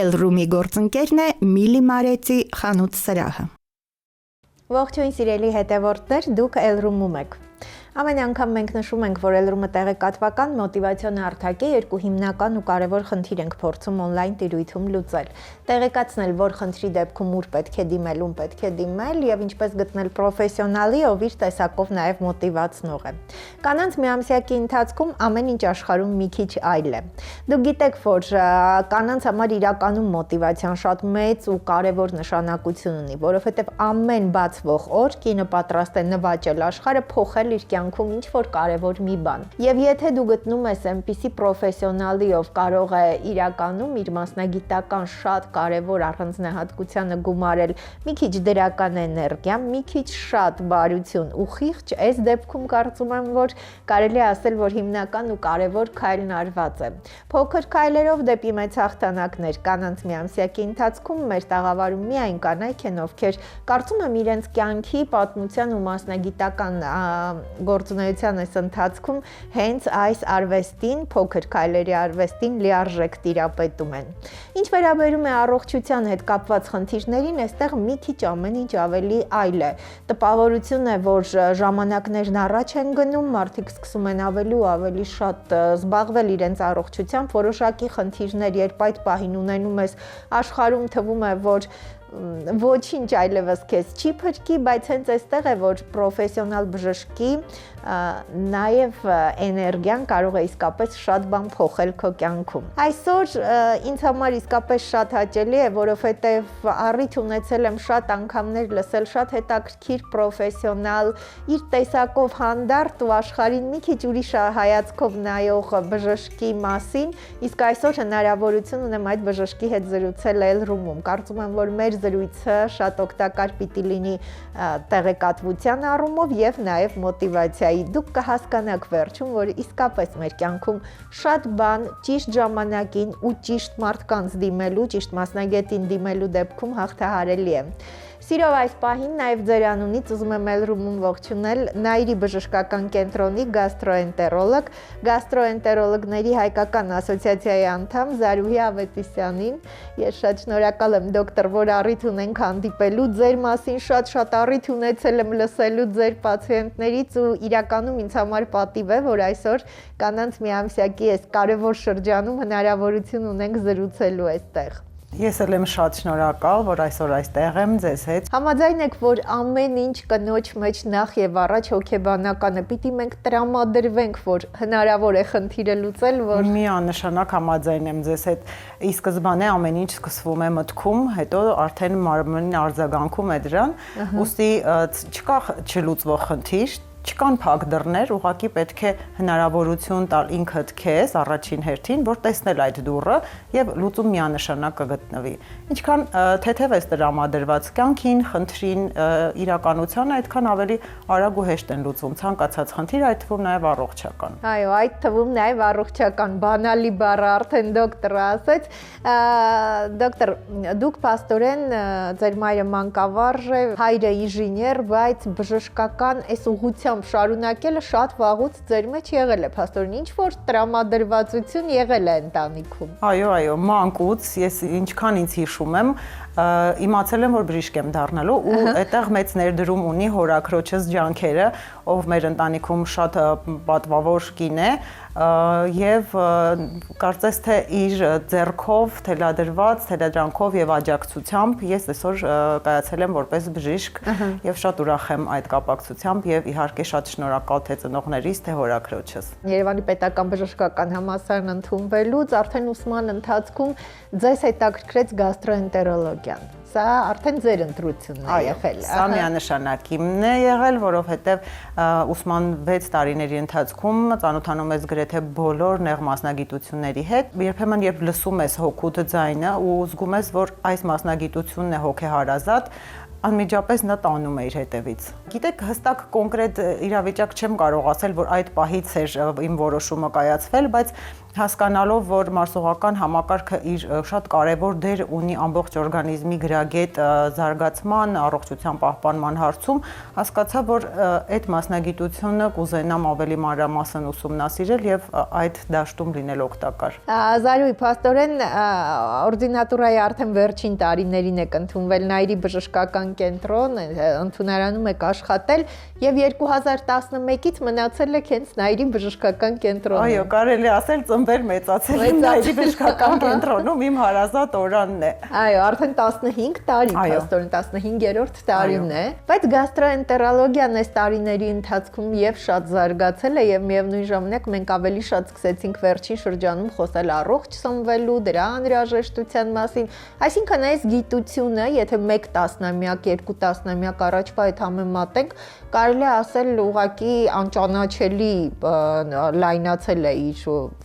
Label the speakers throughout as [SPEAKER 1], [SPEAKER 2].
[SPEAKER 1] Elroom-ի գործընկերն է Միլի Մարեցի խանութ սրահը։
[SPEAKER 2] Ողջույն սիրելի հետևորդներ, դուք Elroom-ում եք։ Ամեն անգամ մենք նշում ենք, որ Elroom-ը տեղեկատվական մոտիվացիոն հարթակ է, երկու հիմնական ու կարևոր խնդիր ենք փորձում on-line տիրույթում լուծել։ Տեղեկացնել, որ խնդրի դեպքում ուր պետք է դիմել, ում պետք է դիմել եւ ինչպես գտնել պրոֆեսիոնալի, ով իր տեսակով նաեւ մոտիվացնող է։ Կանանց միամսյակի ընթացքում ամեն ինչ աշխարհում մի քիչ այլ է։ Դուք գիտեք, որ կանանց համար իրականում մոտիվացիան շատ մեծ ու կարևոր նշանակություն ունի, որովհետեւ ամեն բացվող օր կինը պատրաստ է նվաճել աշխարհը, փոխել իր կյանքում ինչ-որ կարևոր մի բան։ Եվ եթե դու գտնում ես այնպիսի պրոֆեսիոնալի, ով կարող է իրականում իր մասնագիտական շատ կարևոր առանձնահատկությանը գումարել մի քիչ դրական էներգիա, մի քիչ շատ բարություն ու խիղճ, այս դեպքում կարծում եմ, որ կարելի է ասել, որ հիմնական ու կարևոր քայլն արված է։ Փոքր քայլերով դեպի մեծ հաղթանակներ կանանց միամսյակի ընթացքում մեր տաղավարում միայն կանայք են, ովքեր կարծում եմ իրենց կյանքի պատմության ու մասնագիտական գործունեության այս ընթացքում հենց այս արվեստին, փոքր քայլերի արվեստին լիարժեք տիրապետում են։ Ինչ վերաբերում է առողջության հետ կապված խնդիրներին, այստեղ մի քիչ ամեն ինչ ավելի այլ է։ Տպավորություն է, որ ժամանակներն առաջ են գնում, մարդիկ սկսում են ավելի ու ավելի շատ զբաղվել իրենց առողջությամբ, որոշակի խնդիրներ, երբ այդ պահին ունենում ես աշխարհում, թվում է, որ ոչինչ այլևս քեզ չի փրկի, բայց հենց այստեղ է, որ պրոֆեսիոնալ բժշկի նաև էներգիան կարող է իսկապես շատ բան փոխել քո կյանքում։ Այսօր ինձ համար իսկապես շատ հաճելի է, որովհետև առիթ ունեցել եմ շատ անգամներ լսել շատ հետաքրքիր պրոֆեսիոնալ, իր տեսակով հանդարտ ու աշխարհին մի քիչ ուրիշ հայացքով նայող բժշկի մասին, իսկ այսօր հնարավորություն ունեմ այդ բժշկի հետ զրուցել Elroom-ում։ Կարծում եմ, որ մեր զրույցը շատ օգտակար պիտի լինի տեղեկատվության առումով եւ նաեւ մոտիվացիայի։ Դուք կհասկանաք վերջում, որ իսկապես մեր կյանքում շատ բան ճիշտ ժամանակին ու ճիշտ մարդկանց դիմելու, ճիշտ մասնագետին դիմելու դեպքում հաղթահարելի է։ Սիրով այս պահին նաև ձեր անունից ուզում եմ Elroom-ում ողջունել Նայիրի բժշկական կենտրոնի գաստրոենտերոլոգ, գաստրոենտերոլոգների հայկական ասոցիացիայի անդամ Զարուհի Ավետիսյանին։ Ես շատ շնորհակալ եմ, դոկտոր, որ առիթ ունենք հանդիպելու, ձեր մասին շատ առիթ ունեցել եմ լսելու ձեր պացիենտներից ու իրականում ինձ համար պատիվ է, որ այսօր կանանց միամսյակի այս կարևոր շրջանում հնարավորություն ունենք զրուցելու այստեղ։
[SPEAKER 3] Ես էլ եմ շատ շնորհակալ, որ այսօր այստեղ եմ ձեզ հետ։
[SPEAKER 2] Համաձայն եք, որ ամեն ինչ կնոջ մեջ նախ եւ առաջ հոգեբանական է, պիտի մենք տրամադրվենք, որ հնարավոր է խնդիրը լուծել, որ
[SPEAKER 3] միանշանակ համաձայն եմ ձեզ հետ։ Ի սկզբանե ամեն ինչ սկսվում է մտքում, հետո արդեն մարմնին արձագանքում է դրան, ուստի չկա չլուծվող խնդիր, չկան փակ դռներ, ուղղակի պետք է հնարավորություն տալ ինքդ քեզ առաջին հերթին, որ տեսնել այդ դուռը եւ լուծում միանշանակ կգտնվի։ Ինչքան թեթև է տրամադրված կյանքին, խնդրին, իրականությանը, այդքան ավելի արագ ու հեշտ են լուծվում ցանկացած խնդիր, այդ թվում նաեւ առողջական։
[SPEAKER 2] Այո, այդ թվում նաեւ առողջական, բանալի բառը արդեն դոկտորը ասեց։ Դոկտոր, դուք փաստորեն ձեր մայրը մանկավարժ է, հայրը ինժեներ, բայց բժշկական այս ուղղությամբ շարունակելը շատ վաղուց ձեր մեջ եղել է, փաստորեն ինչ որ տրամադրվածություն եղել է ընտանիքում։
[SPEAKER 3] Այո, մանկուց ես ինչքան ինձ հիշում եմ, իմացել եմ, որ բժիշկ եմ դառնալու ու այդտեղ մեծ ներդրում ունի հորաքրոջս ջանքերը, ով մեր ընտանիքում շատ պատվավոր կին է եւ կարծես թե իր ձեռքով թելադրված թելադրանքով եւ աջակցությամբ ես այսօր կայացել եմ որպես բժիշկ եւ շատ ուրախ եմ այդ կապակցությամբ եւ իհարկե շատ շնորհակալ թե ծնողներիս թե հորաքրոջս։
[SPEAKER 2] Երևանի պետական բժշկական համալսարան ընդունվելուց արդեն ուսման ընթացքում ձեզ հետաքրքրեց գաստրոենտերոլոգիան։ Սա արդեն ձեր ընտրությունն է եղել։
[SPEAKER 3] Սա միանշանակ իմն է եղել, որովհետև ուսման 6 տարիների ընթացքում ծանոթանում ես գրեթե բոլոր նեղ մասնագիտությունների հետ։ Երբեմն երբ լսում ես հոգուտ ձայնը ու զգում ես, որ այս մասնագիտությունն է հոգեհարազատ, անմիջապես նա տանում է իր հետևից։ Գիտեք, հստակ կոնկրետ իրավիճակ չեմ կարող ասել, որ այդ պահից էր իմ որոշումը կայացվել, բայց հասկանալով, որ մարսողական համակարգը իր շատ կարևոր դեր ունի ամբողջ օրգանիզմի գրագետ զարգացման, առողջության պահպանման հարցում, հասկացա, որ այդ մասնագիտությունը կուզենամ ավելի մանրամասն ուսումնասիրել եւ այդ դաշտում լինել օգտակար։
[SPEAKER 2] Զարուհի, փաստորեն օրդինատուրայի արդեն վերջին տարիներին եք ընդունվել Նայիրի բժշկական կենտրոն, ընդունարանում եք աշխատել եւ 2011-ից մնացել եք հենց Նայիրի բժշկական կենտրոնում։
[SPEAKER 3] Այո, կարելի ասել ծնվել մեծացել եմ Նայիրի բժշկական կենտրոնում, իմ հարազատ օրանն է։
[SPEAKER 2] Այո, արդեն 15 տարի, փաստորեն 15-րդ տարին է, բայց գաստրոենտերոլոգիան այս տարիների ընթացքում եւ շատ զարգացել է եւ միևնույն ժամանակ մենք ավելի շատ սկսեցինք վերջին շրջանում խոսել առողջ սնվելու, դրա անհրաժեշտության մասին, այսինքն այս գիտությունը, եթե 1 տասնամյակ, 2 տասնամյակ առաջվա հետ համեմատենք, կարելի է ասել ուղղակի անճանաչելի լայնացել է իր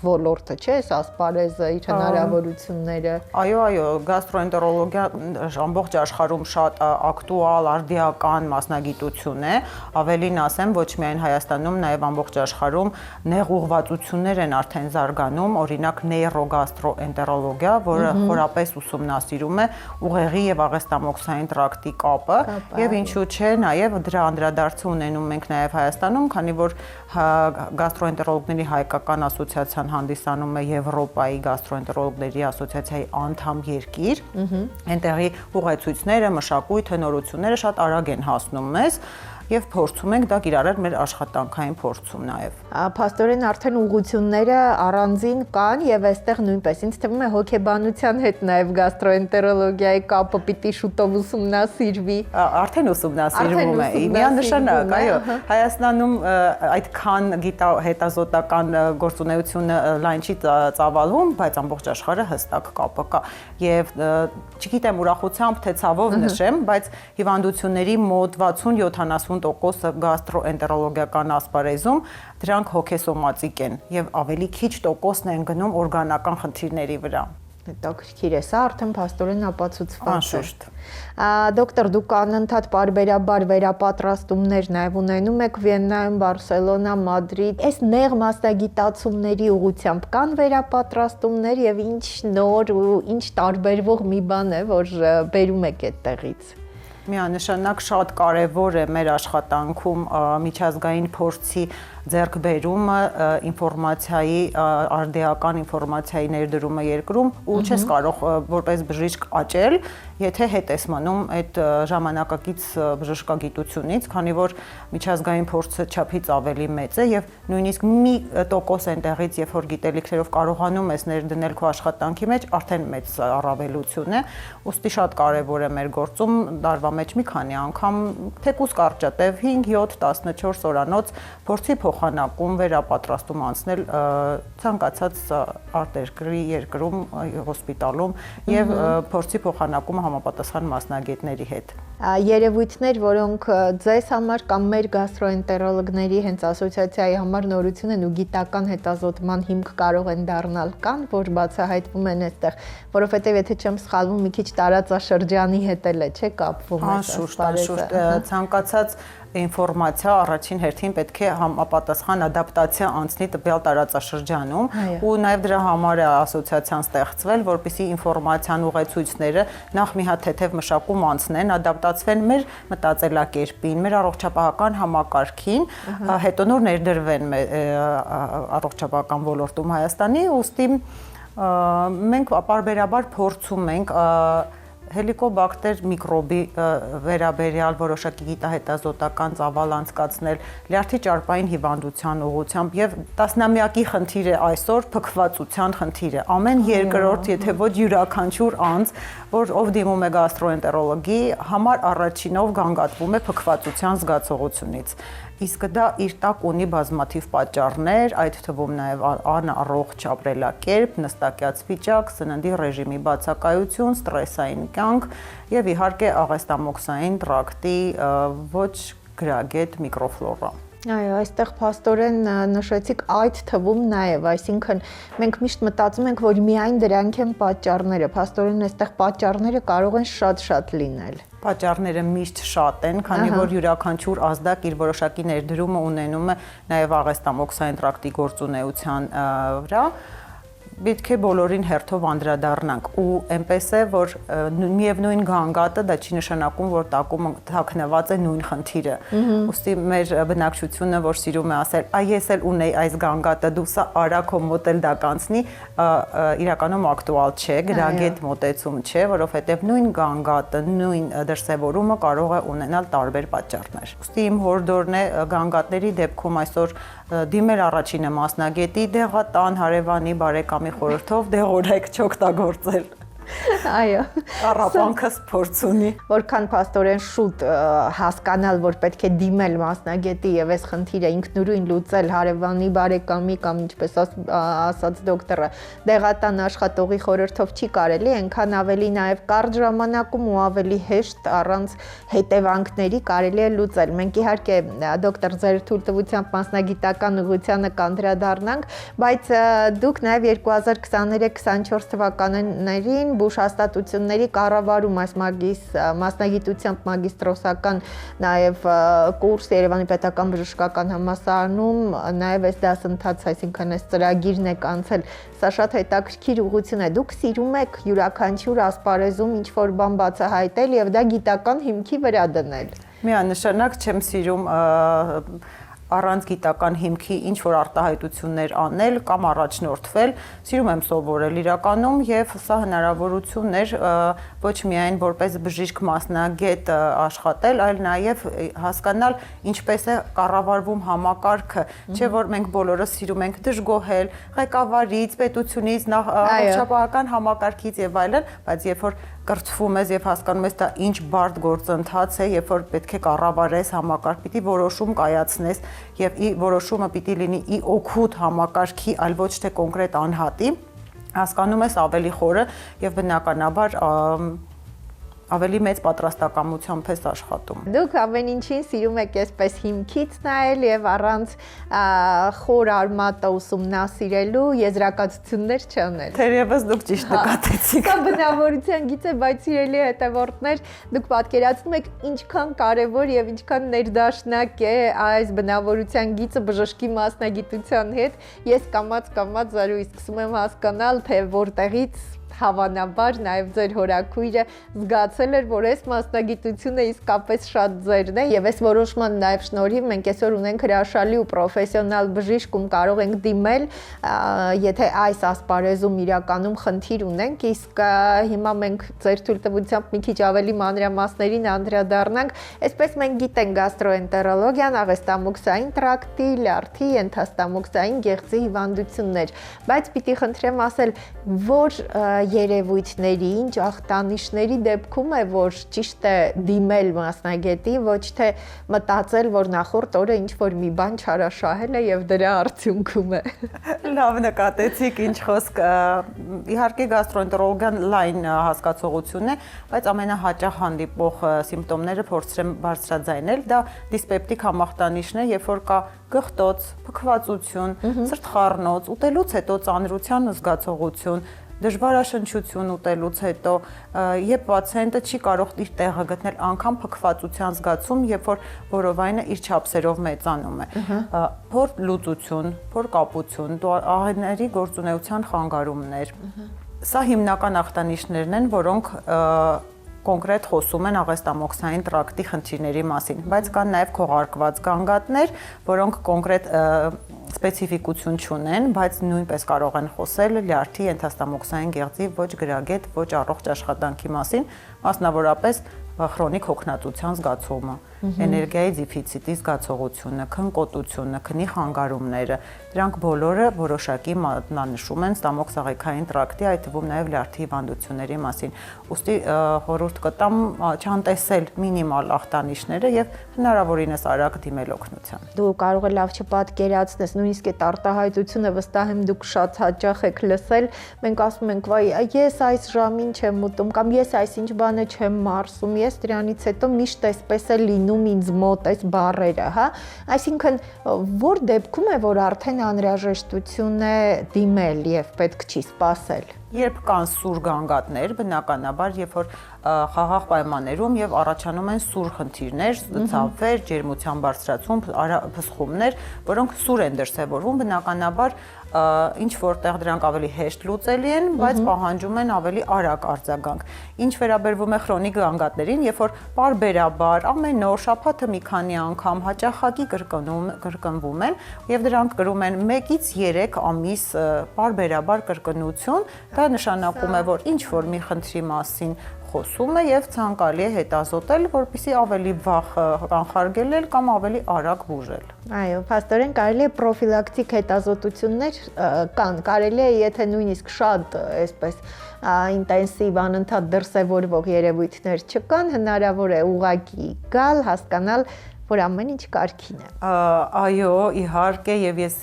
[SPEAKER 2] ոլորտը, չէ՞, ասպարեզը, իր հնարավորությունները։
[SPEAKER 3] Այո, գաստրոենտերոլոգիան ամբողջ աշխարհում շատ ակտուալ, արդիական մասնագիտություն է, ավելին ասեմ, ոչ միայն Հայաստանում, նաև ամբողջ աշխարհում նեղ ուղղվածություններ են արդեն զարգանում, օրինակ նեյրոգաստրոենտերոլոգիա, որը խորապես ուսումնասիրում է ուղեղի եւ աղեստամոքսային տրակտի կապը, եւ ինչու՞ չէ, նաև դրա անդրադարձը ունենում ենք նաև Հայաստանում, քանի որ գաստրոենտերոլոգների հայկական ասոցիացիան հանդիսանում է Եվրոպայի գաստրոենտերոլոգների ասոցիացիայի անդամ երկիր, այնտեղի ուղեցույցները, մշակույթը, նորությունները շատ արագ են հասնում մեզ եւ փորձում ենք դա կիրառել մեր աշխատանքային փորձում նաեւ։
[SPEAKER 2] Փաստորեն արդեն ուղղությունները առանձին կան եւ այստեղ նույնպես ինձ թվում է հոգեբանության հետ նաեւ գաստրոենտերոլոգիայի կապը պիտի շուտով ուսումնասիրվի։
[SPEAKER 3] Արդեն ուսումնասիրվում է։ Միանշանակ, այո, Հայաստանում այդքան հետազոտական գործունեությունը լայն չի ծավալվում, բայց ամբողջ աշխարհը հստակ կապը կա եւ չգիտեմ ուրախությամբ թե ցավով նշեմ, բայց հիվանդությունների մոտ 60-70% գաստրոենտերոլոգիական ասպարեզում դրանք հոգեսոմատիկ են եւ ավելի քիչ տոկոսն են գնում օրգանական խնդիրների վրա։
[SPEAKER 2] Հետաքրքիր է, սա արդեն փաստորեն ապացուցված է։
[SPEAKER 3] Անշուշտ։
[SPEAKER 2] Դոկտոր, դուք անընդհատ բարբերաբար վերապատրաստումներ նաև ունենում եք Վիեննայում, Բարսելոնա, Մադրիդ։ Այս նեղ մասնագիտացումների ուղղությամբ կան վերապատրաստումներ եւ ինչ նոր ու ինչ տարբերվող մի բան է, որ բերում եք այդտեղից։
[SPEAKER 3] Միանշանակ շատ կարևոր է մեր աշխատանքում միջազգային փորձի ձեռքբերումը, ինֆորմացիայի, արդիական ինֆորմացիայի ներդրումը երկրում ու չես կարող որպես բժիշկ աճել, եթե հետ ես մնում այդ ժամանակակից բժշկագիտությունից, քանի որ միջազգային փորձը չափից ավելի մեծ է եւ նույնիսկ մի տոկոս այնտեղից, երբ որ գիտելիքներով կարողանում ես ներդնել քո աշխատանքի մեջ, արդեն մեծ առավելություն է, ուստի շատ կարևոր է մեր գործում դարվա մեջ մի քանի անգամ թեկուզ կարճատև 5, 7, 14 օրանոց փորձի փոխանակում վերապատրաստում անցնել ցանկացած արտերկրի երկրում, հոսպիտալում եւ փորձի փոխանակումը համապատասխան մասնագետների հետ։
[SPEAKER 2] Երևույթներ, որոնք ձեզ համար կամ մեր գաստրոենտերոլոգների հենց ասոցիացիայի համար նորություն են ու գիտական հետազոտման հիմք կարող են դառնալ կան, որ բացահայտվում են այստեղ, որովհետեւ եթե չեմ սխալվում, մի քիչ տարածաշրջանի հետ էլ է, չէ՞ կապվում։
[SPEAKER 3] Անշուշտ, ցանկացած ինֆորմացիա առաջին հերթին պետք է համապատասխան ադապտացիա անցնի տվյալ տարածաշրջանում ու նաև դրա համար է ասոցիացիան ստեղծվել, որպեսզի ինֆորմացիան ուղեցույցները նախ մի հատ թեթև մշակում անցնեն, ադապտացվեն մեր մտածելակերպին, մեր առողջապահական համակարգին, հետո նոր ներդրվեն առողջապահական ոլորտում Հայաստանի, ուստի մենք պարբերաբար փորձում ենք Հելիկոբակտեր միկրոբի վերաբերյալ որոշակի գիտահետազոտական ծավալ անցկացնել լյարդի ճարպային հիվանդության ուղղությամբ եւ տասնամյակի խնդիր է այսօր փքվածության խնդիր է։ Ամեն երկրորդ, եթե ոչ յուրաքանչյուր անձ, որ ով դիմում է գաստրոենտերոլոգի, համար առաջինով գանգատվում է փքվածության զգացողությունից։ Իսկ դա իր տակ ունի բազմաթիվ պատճառներ, այդ թվում նաև անառողջ ապրելակերպ, նստակյաց վիճակ, սննդի ռեժիմի բացակայություն, ստրեսային կյանք եւ իհարկե աղեստամոքսային տրակտի ոչ գրագետ միկրոֆլորա։
[SPEAKER 2] Այո, այստեղ փաստորեն նշեցիք այդ թվում նաև, այսինքն մենք միշտ մտածում ենք, որ միայն դրանք են պատճառները, փաստորեն այստեղ պատճառները կարող են շատ լինել։
[SPEAKER 3] Պատճառները միշտ շատ են, քանի որ յուրաքանչյուր ազդակ իր որոշակի ներդրումը ունենում է նաև աղեստամոքսային տրակտի գործունեության վրա։ պետք է բոլորին հերթով անդրադառնանք ու այնպես է որ միևնույն գանգատը դա չի նշանակում որ տակում թաքնված է նույն խնդիրը ուստի մեր բնակչությունը որ սիրում է ասել այ ես էլ ունեի այս գանգատը դու սա արագ ու մոտ էլ դա կանցնի իրականում ակտուալ չէ գրագետ մոտեցում չէ որովհետև նույն գանգատը նույն դրսևորումը կարող է ունենալ տարբեր պատճառներ ուստի իմ հորդորն է գանգատների դեպքում այսօր դիմել առաջինը մասնագետի դեղատան հարևանի բարեկամի խորհրդով դեղորայք չօգտագործել
[SPEAKER 2] Այո
[SPEAKER 3] առապանքս փորձ ունի
[SPEAKER 2] որքան փաստորեն շուտ հասկանալ որ պետք է դիմել մասնագետի եւ այս խնդիրը ինքնուրույն լուծել հարևանի բարեկամի կամ ինչպես ասաց դոկտորը դեղատան աշխատողի խորհրդով չի կարելի այնքան ավելի նաեւ կարճ ժամանակում ու ավելի հեշտ առանց հետևանքների կարելի է լուծել մենք իհարկե դոկտոր ձեր թույլտվությամբ մասնագիտական ուղղությանը կանդրադառնանք բայց դուք նաեւ 2023-24 թվականներին բուժ հաստատությունների կառավարում այս մասնագիտությամբ մագիստրոսական նաև կուրս Երևանի Պետական Բժշկական Համալսարանում նաև այս դասընթաց, այսինքն այս ծրագիրն եք անցել, սա շատ հետաքրքիր ուղղություն է։ Դուք սիրում եք յուրաքանչյուր ասպարեզում ինչ-որ բան բացահայտել եւ դա գիտական հիմքի վրա դնել։
[SPEAKER 3] Միանշանակ չեմ սիրում առանց գիտական հիմքի ինչ որ արտահայտություններ անել կամ առաջնորդվել, սիրում եմ սովորել իրականում եւ սա հնարավորություն էր ոչ միայն որպես բժիշկ մասնագետ աշխատել, այլ նաեւ հասկանալ ինչպես է կառավարվում համակարգը, չէ որ մենք բոլորս սիրում ենք դժգոհել ղեկավարից, պետությունից, առողջապահական համակարգից եւ այլն, բայց երբ որ կրթվում ես եւ հասկանում ես դա ինչ բարդ գործընթաց է, երբ որ պետք է կառավարես համակարգ, պիտի որոշում կայացնես եւ ի որոշումը պիտի լինի ի օգուտ համակարգի, այլ ոչ թե կոնկրետ անհատի, հասկանում ես ավելի խորը եւ բնականաբար ավելի մեծ պատրաստակամությամբ ես աշխատում։
[SPEAKER 2] Դուք ամեն ինչին սիրում եք այսպես հիմքից նայել եւ առանց խոր արմատը ուսումնասիրելու եզրակացություններ չանել։
[SPEAKER 3] Թերևս դուք ճիշտ նկատեցիք։
[SPEAKER 2] Դա բնավորության գիծ է, բայց սիրելի հետևորդներ, դուք պատկերացնում եք ինչքան կարեւոր եւ ինչքան ներդաշնակ է այս բնավորության գիծը բժշկի մասնագիտության հետ։ Ես կամած զարուհի սկսում եմ հասկանալ, թե որտեղից հավանաբար նաև ձեր հորաքույրը զգացել էր, որ այս մասնագիտությունը իսկապես շատ ձերն է եւ այս որոշման նաև շնորհիվ մենք այսօր ունենք հրաշալի ու պրոֆեսիոնալ բժիշկ, ում կարող ենք դիմել, եթե այս ասպարեզում իրականում խնդիր ունենք, իսկ հիմա մենք ձեր թույլտվությամբ մի քիչ ավելի մանրամասներին անդրադառնանք, այսպես մենք գիտենք գաստրոենտերոլոգիան, աղեստամոքսային տրակտի, լյարդի, ենթաստամոքսային գեղձի հիվանդություններ, բայց պիտի խնդրեմ ասել, որ երևույթների, ինչ ախտանիշների դեպքում է, որ ճիշտ է դիմել մասնագետի, ոչ թե մտածել, որ նախորդ օրը ինչ-որ մի բան չարաշահել է եւ դրա արդյունքում է։
[SPEAKER 3] Լավ նկատեցիք, ինչ խոսք, իհարկե գաստրոենտերոլոգիան լայն հասկացողություն է, բայց ամենահաճախ հանդիպող սիմպտոմները փորձեմ բարձրաձայնել, դա դիսպեպտիկ համախտանիշն է, երբ որ կա գղտոց, փքվածություն, սրտխառնոց, ուտելուց հետո ծանրության զգացողություն, դժվարաշնչություն ուտելուց հետո, երբ պացիենտը չի կարող իր տեղը գտնել անգամ փքվածության զգացում, երբ որ որովայնը իր չափսերով մեծանում է, փոր լուծություն, փոր կապություն, աղերի գործունեության խանգարումներ։ Սա հիմնական ախտանիշներն են, որոնք կոնկրետ խոսում են աղեստամոքսային տրակտի խնդիրների մասին, բայց կան նաև քողարկված գանգատներ, որոնք կոնկրետ սպეციფიკություն չունեն, բայց նույնպես կարող են խոսել լյարդի ենթաստամոքսային գեղձի ոչ գրագետ, ոչ առողջ աշխատանքի մասին, մասնավորապես քրոնիկ հոգնածության զգացումը, էներգիայի դեֆիցիտի զգացողությունը, քնկոտությունը, քնի խանգարումները, դրանք բոլորը որոշակի մատնանշում են ստամոքսաղեքային տրակտի, այդ թվում նաև լյարդի հիվանդությունների մասին։ Ուստի խորհուրդ կտամ չանտեսել մինիմալ ախտանիշները եւ հնարավորինս արագ դիմել օգնության։
[SPEAKER 2] Դու կարող ես լավ չպատկերացնես, նույնիսկ այդ արտահայտությունը վստահ եմ դուք շատ հաճախ եք լսել, մենք ասում ենք, վայ, ես այս ժամին չեմ ուտում կամ ես այսինչ բանը չեմ մարսում, ես դրանից հետո միշտ այսպես է լինում ինձ մոտ այս բառերը, հա? Այսինքն որ դեպքում է, որ արդեն անհրաժեշտություն է դիմել եւ պետք չի սպասել։
[SPEAKER 3] Երբ կան սուր գանգատներ, բնականաբար, երբ որ խաղաղ պայմաններում եւ առաջանում են սուր խնդիրներ, ցավեր, ջերմության բարձրացում, փսխումներ, որոնք սուր են դրսևորվում, բնականաբար ինչ որտեղ դրանք ավելի հեշտ լուծելի են, բայց պահանջում են ավելի արագ արձագանք։ Ինչ վերաբերվում է քրոնիկ գանգատներին, երբ որ պարբերաբար ամեն օր շաբաթը մի քանի անգամ հաճախակի կրկնվում են եւ դրանք կրում են 1-ից 3 ամիս պարբերաբար կրկնություն, դա նշանակում է, որ ինչ որ մի խնդրի մասին խոսում է եւ ցանկալի է հետազոտել, որպեսզի ավելի վաղ կանխարգելել կամ ավելի արագ բուժել։
[SPEAKER 2] Այո, փաստորեն կարելի է պրոֆիլակտիկ հետազոտություններ կան, կարելի է, եթե նույնիսկ շատ այսպես ինտենսիվ անընդհատ դրսևորվող երևույթներ չկան, հնարավոր է ուղղակի գալ, հասկանալ, որ ամեն ինչ կարգին է։
[SPEAKER 3] Այո, իհարկե, եւ ես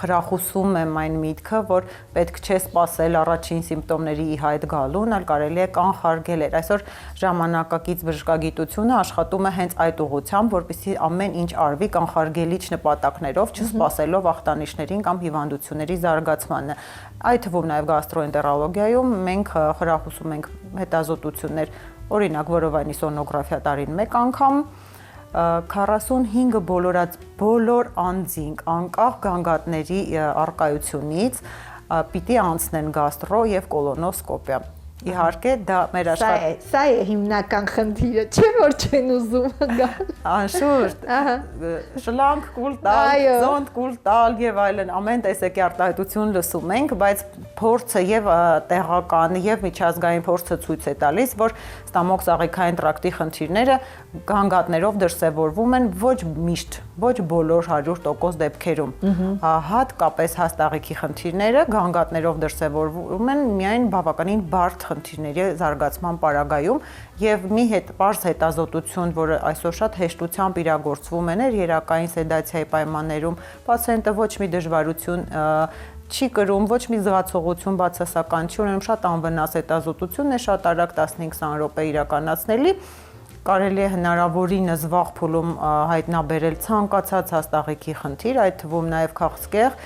[SPEAKER 3] խրախուսում եմ այն միտքը, որ պետք չէ սպասել առաջին սիմպտոմների ի հայտ գալուն, այլ կարելի է կանխարգելել։ Այսօր ժամանակակից բժշկագիտությունը աշխատում է հենց այդ ուղղությամբ, որպեսզի ամեն ինչ արվի կանխարգելիչ նպատակներով, չսպասելով ախտանիշներին կամ հիվանդությունների զարգացմանը։ Այդ թվում նաեւ գաստրոենտերոլոգիայում մենք խրախուսում ենք հետազոտություններ, օրինակ որովայնի սոնոգրաֆիա տարին 1 անգամ 45 բոլոր անձինք անկախ գանգատների առկայությունից պիտի անցնեն գաստրո եւ կոլոնոսկոպիա։ Իհարկե դա մեր
[SPEAKER 2] Սա է հիմնական խնդիրը, չէ՞ որ չեն ուզում գալ։
[SPEAKER 3] Անշուշտ, շլանք կուլ տալ, զոնդ կուլ տալ եւ այլն, ամեն տեսակի արտահայտություն լսում ենք, բայց փորձը եւ տեղական եւ միջազգային փորձը ցույց է տալիս, որ ստամոքսաղիքային տրակտի խնդիրները գանգատներով դրսևորվում են ոչ միշտ, ոչ բոլոր 100% դեպքերում։ Հատկապես հաստաղիքի խնդիրները գանգատներով դրսևորվում են միայն բավականին բարդ խնդիրների զարգացման պարագայում եւ մի պարզ հետազոտություն, որը այսօր շատ հեշտությամբ իրագործվում է երակային սեդացիայի պայմաններում, պացիենտը ոչ մի դժվարություն չի կրում, ոչ մի զգացողություն բացասական չի ունենում, շատ անվնաս հետազոտություն է, շատ արագ 15-20 րոպե իրականացնելի, կարելի է հնարավորինս վաղ փուլում հայտնաբերել ցանկացած հաստաղիքի խնդիր, այդ թվում նաև քաղցկեղ,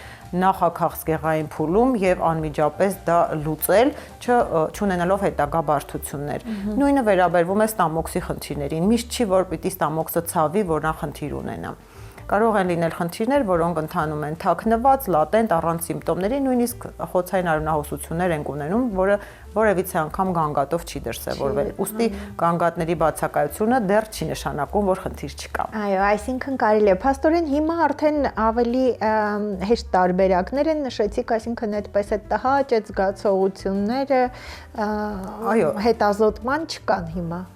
[SPEAKER 3] նախաքաղցկեղային փուլում եւ անմիջապես դա լուծել, չունենալով հետագա բարդություններ։ Նույնը վերաբերվում է ստամոքսի խնդիրներին։ Միշտ չի, որ պիտի ստամոքսը ցավի, որ նա խնդիր ունենա։ Կարող են լինել խնդիրներ, որոնք ընթանում են թաքնված, լատենտ, առանց սիմպտոմների, նույնիսկ խոցային արյունահոսություններ են ունենում, որը որևիցե անգամ գանգատով չի դրսևորվել։ Ուստի գանգատների բացակայությունը դեռ չի նշանակում, որ խնդիր չկա։
[SPEAKER 2] Այո, այսինքն կարելի է։ Փաստորեն հիմա արդեն ավելի հեշտ տարբերակներ են նշեցիք, այսինքն այդպես է տհաճ այդ զգացողությունները հետազոտման չկան հիմա։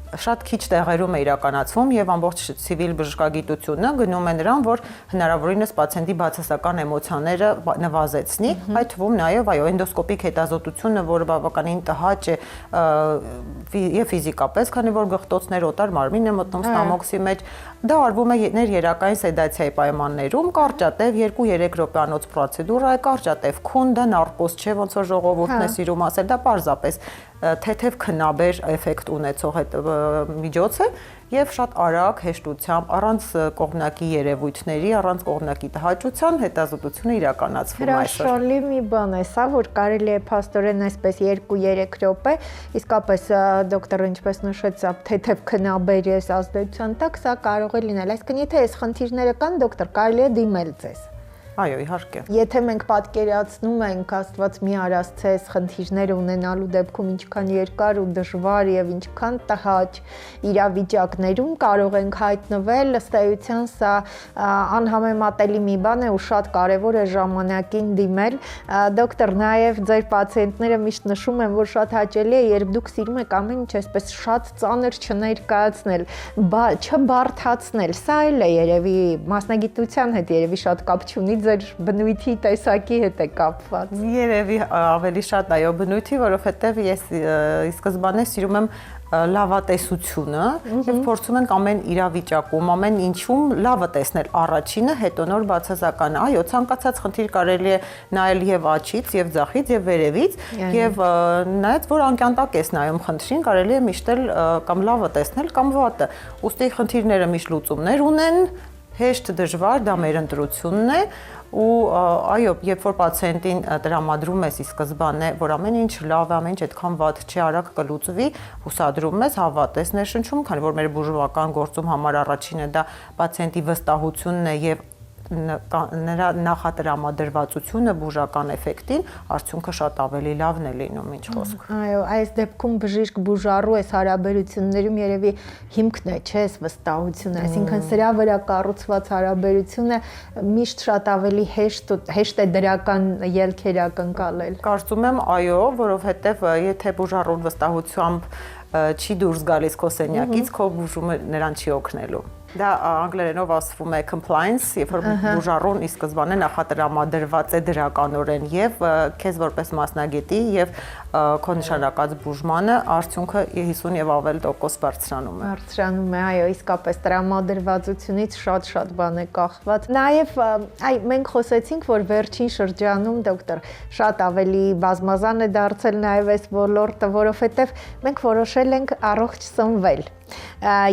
[SPEAKER 3] Շատ քիչ տեղերում է իրականացվում եւ ամբողջ ցիվիլ բժշկագիտությունը գնում է նրան, որ հնարավորինս պացիենտի բացասական էմոցիաները նվազեցնի, այդ թվում նաեւ էնդոսկոպիկ հետազոտությունը, որը բավականին տհաճ է եւ ֆիզիկապես, քանի որ գղտոցներ օտար մարմին է մտնում ստամոքսի մեջ, դա արվում է ներերակային սեդացիայի պայմաններում, կարճատև 2-3 րոպեանոց պրոցեդուրա է, կարճատև քուն, դա նարկոզ չէ, ոնց որ ժողովուրդն է սիրում ասել, դա պարզապես թեթև քնաբեր էֆեկտ ունեցող միջոց է եւ շատ արագ հեշտությամբ առանց կողմնակի երևույթների, առանց կողմնակի տհաճության հետազոտությունը իրականացվում այսօր։
[SPEAKER 2] Հրաշալի մի բան է սա, որ կարելի է փաստորեն այսպես 2-3 րոպե, իսկապես դոկտորը ինչպես նշեց, թեթև քնաբերի ազդեցության տակ սա կարող է լինել։ Այսինքն եթե այս խնդիրները կան, դոկտոր, կարելի է դիմել ձեզ։
[SPEAKER 3] Այո, իհարկե։
[SPEAKER 2] Եթե մենք պատկերացնում ենք Աստված մի արասցես խնդիրներ ունենալու դեպքում ինչքան երկար ու դժվար եւ ինչքան տհաճ իրավիճակներում կարող ենք հայտնվել, ըստ էության սա անհամեմատելի մի բան է ու շատ կարեւոր է ժամանակին դիմել։ Դոկտոր, նաեւ ձեր պացիենտները միշտ նշում են, որ շատ հաճելի է, երբ դուք սիրում եք ամեն ինչ այսպես շատ ծանր չներկայացնել, չբարդացնել։ Սա էլ է երևի մասնագիտության հետ երևի շատ կապ չունի, ձեր բնույթի տեսակի հետ է կապված։
[SPEAKER 3] Երևի ավելի շատ այո բնույթի, որովհետև ես ի սկզբանե սիրում եմ լավատեսությունը եւ փորձում ենք ամեն իրավիճակում, ամեն ինչում լավը տեսնել առաջինը, հետո նոր բացասականը։ Այո, ցանկացած խնդիր կարելի է նայել եւ աջից, եւ ձախից, եւ վերևից, եւ նայած որ անկյանտակ ես նայում խնդրին, կարելի է միշտ էլ կամ լավը տեսնել կամ վատը։ Ուստի խնդիրները միշտ լուծումներ ունեն, հեշտ դժվար դա մեր ընտրությունն է ու այո, երբ որ պացիենտին տրամադրում ես ի սկզբանե, որ ամեն ինչ լավ է, ամեն ինչ այդքան վատ չի, արագ կլուծվի, հուսադրում ես, հավատ ես ներշնչում, քանի որ մեր բուժողական գործում համար առաջինը դա պացիենտի վստահությունն է եւ նրա նախատրամադրվածությունը բուժական էֆեկտին, արդյունքը շատ ավելի լավն է լինում, ինչ խոսք։
[SPEAKER 2] Այո, այս դեպքում բժիշկ բուժառու այս հարաբերություններում երևի հիմքն է, չէ՞, վստահությունը, այսինքն սրա վրա կառուցված հարաբերությունը միշտ շատ ավելի հեշտ է դրական ելքեր ակնկալել։
[SPEAKER 3] Կարծում եմ, այո, որովհետև եթե բուժառուն վստահությամբ չի դուրս գալիս քո սենյակից, քո բուժումը նրան չի օգնելու։ Դա անգլերենով ասվում է compliance, երբ որ բուժառուն ի սկզբանե նախատրամադրված է դրականորեն եւ քեզ որպես մասնագետի եւ քո նշանակած բուժմանը արդյունքը 50 եւ ավել տոկոս բարձրանում է։
[SPEAKER 2] Բարձրանում է, այո, իսկապես տրամադրվածությունից շատ բան է կախված։ Նաեւ մենք խոսեցինք, որ վերջին շրջանում դոկտոր շատ ավելի բազմազան է դարձել նաեւ այս ոլորտը, որովհետեւ մենք որոշել ենք առողջ սնվել։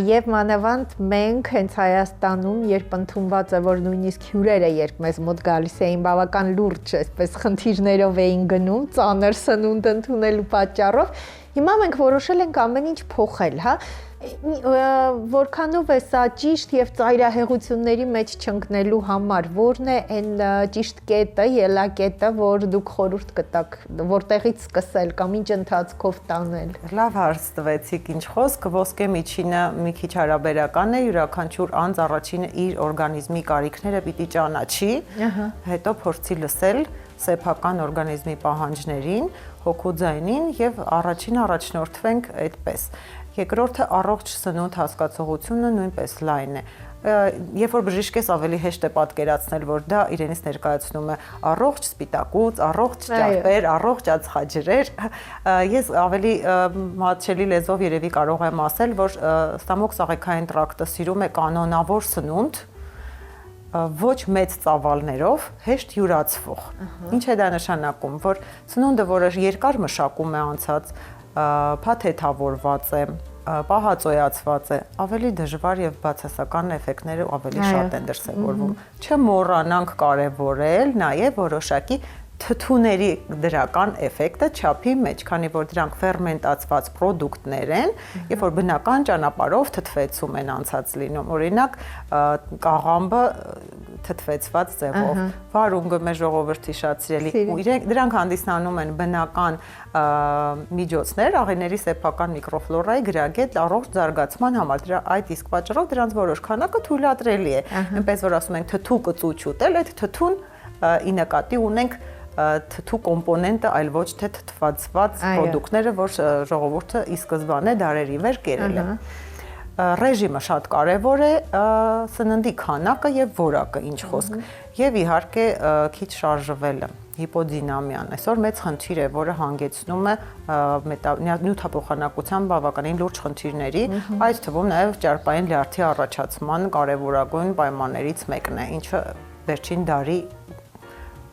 [SPEAKER 2] Եվ մանավանդ մենք հենց Հայաստանում, երբ ընդունված է, որ նույնիսկ հյուրերը երբ մեզ մոտ գալիս էին, բավական լուրջ, այսպես խնդիրներով էին գնում, ծանր սնունդ ընդունելու պատճառով, հիմա մենք որոշել ենք ամեն ինչ փոխել, հա։ Որքանով է սա ճիշտ եւ ծայրահեղությունների մեջ չընկնելու համար, որն է այն ճիշտ կետը, ելակետը, որ դուք խորհուրդ կտաք, որտեղից սկսել կամ ինչ ընթացքով տանել։
[SPEAKER 3] Լավ հարց տվեցիք, ինչ խոսք, ոսկե միջինը մի քիչ հարաբերական է, յուրաքանչյուր անձ առաջինը իր օրգանիզմի կարիքները պիտի ճանաչի, հետո փորձի լսել սեփական օրգանիզմի պահանջներին, հոգու ձայնին եւ առաջնորդվենք այդպես։ Երկրորդը առողջ սնունդ հասկացողությունը նույնպես լայն է։ Երբ որ բժիշկ ես, ավելի հեշտ է պատկերացնել, որ դա իրենից ներկայացնում է առողջ սպիտակուց, առողջ ճարպեր, առողջ ածխաջրեր։ Ես ավելի մատչելի լեզվով երևի կարող եմ ասել, որ ստամոքսաղեքային տրակտը սիրում է կանոնավոր սնունդ, ոչ մեծ ծավալներով, հեշտ յուրացվող։ Ինչ է դա նշանակում, որ սնունդը, որը երկար մշակում է անցած, փաթեթավորված է, պահածոյացված է, ավելի դժվար եւ բացասական էֆեկտները ավելի շատ են դրսևորվում։ Չմոռանանք կարևորել նաեւ որոշակի թթուների դրական էֆեկտը չափի մեջ, քանի որ դրանք ֆերմենտացված պրոդուկտներ են, երբ որ բնական ճանապարհով թթվեցում են անցած լինում։ Օրինակ, կաղամբը թթվեցված ձևով, վարունգը մեր ժողովրդի շատ սիրելի, ու դրանք հանդիսանում են բնական միջոցներ աղիների սեփական միկրոֆլորայի գրագետ առողջ զարգացման համար։ Այդ իսկ պատճառով դրանց որոշ քանակը թույլատրելի է։ Այնպես որ ասում ենք թթու կծուչ ուտել, այդ թթուն ի նկատի ունենք թթու կոմպոնենտը, այլ ոչ թե թթվածված պրոդուկտները, որ ժողովուրդը ի սկզբանե դարերի վեր կերել է։ Ռեժիմը շատ կարևոր է, սննդի քանակը եւ որակը, ինչ խոսք, եւ իհարկե քիչ շարժվելը, հիպոդինամիան։ Այսօր մեծ խնդիր է, որը հանգեցնում է նյութափոխանակության բավականին լուրջ խնդիրների, այդ թվում նաեւ ճարպային լյարդի առաջացման կարևորագույն պայմաններից մեկն է, ինչը վերջին դարի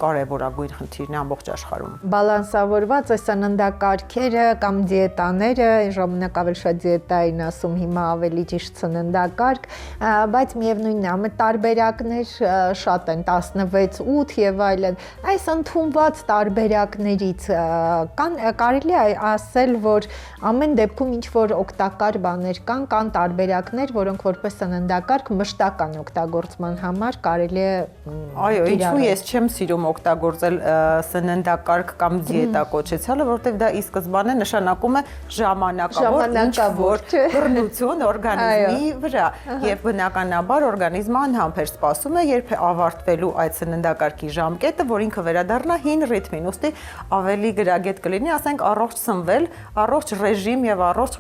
[SPEAKER 3] կարևորագույն խնդիրն է ամբողջ աշխարհում։
[SPEAKER 2] Բալանսավորված այս սննդակարգերը կամ դիետաները, ժամանակ ավելի շատ դիետա էին ասում, հիմա ավելի ճիշտ սննդակարգ, բայց միևնույնն է, տարբերակներ շատ են, 16, 8 եւ այլն։ Այս ընդունված տարբերակներից կարելի է ասել, որ ամեն դեպքում ինչ որ օգտակար բաներ կան տարբերակներ, որոնք որպես սննդակարգ մշտական օգտագործման համար կարելի է։
[SPEAKER 3] Այո, ինչու ես չեմ սիրում օգտագործել սննդակարգ կամ դիետա կոչեցյալը, որովհետև դա ի սկզբանե նշանակում է ժամանակավոր ինչ-որ բռնություն օրգանիզմի վրա, եւ բնականաբար օրգանիզմը անհամբեր սպասում է, երբ է ավարտվելու այդ սննդակարգի ժամկետը, որ ինքը վերադառնա հին ռիթմին, ուստի ավելի գրագետ կլինի, ասենք առողջ սնվել, առողջ ռեժիմ եւ առողջ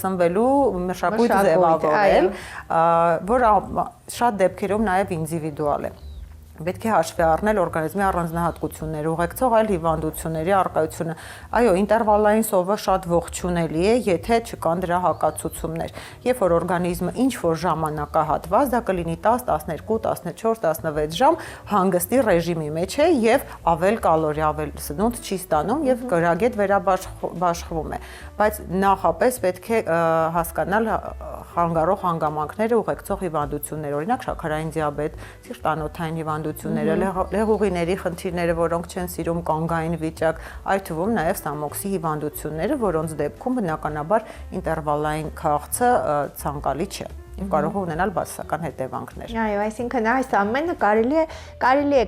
[SPEAKER 3] սնվելու մշակույթ ձևավորել, որ շատ դեպքերում նաեւ ինդիվիդուալ է։ Պետք է հաշվի առնել օրգանիզմի առանձնահատկությունները, ուղեկցող այլ հիվանդությունների առկայությունը։ Այո, ինտերվալային սովը շատ ողջունելի է, եթե չկան դրա հակացություններ։ Երբ որ օրգանիզմը ինչ-որ ժամանակահատված, դա կլինի 10, 12, 14, 16 ժամ, հանգստի ռեժիմի մեջ է եւ ավել կալորի, ավել սնունդ չի ստանում եւ գրագետ վերաբաշխվում է։ Բայց նախապես պետք է հասկանալ խանգարող հանգամանքները ուղեկցող հիվանդություններ, օրինակ շաքարային դիաբետ, սիրտանոթային հիվանդությունները, լեղուղիների խնդիրները, որոնք չեն սիրում կանգային վիճակ, այդ թվում նաև ստամոքսի հիվանդությունները, որոնց դեպքում բնականաբար ինտերվալային քաղցը ցանկալի չէ։ Եվ կարող է ունենալ բացասական հետևանքներ։
[SPEAKER 2] Այո, այսինքն այս ամենը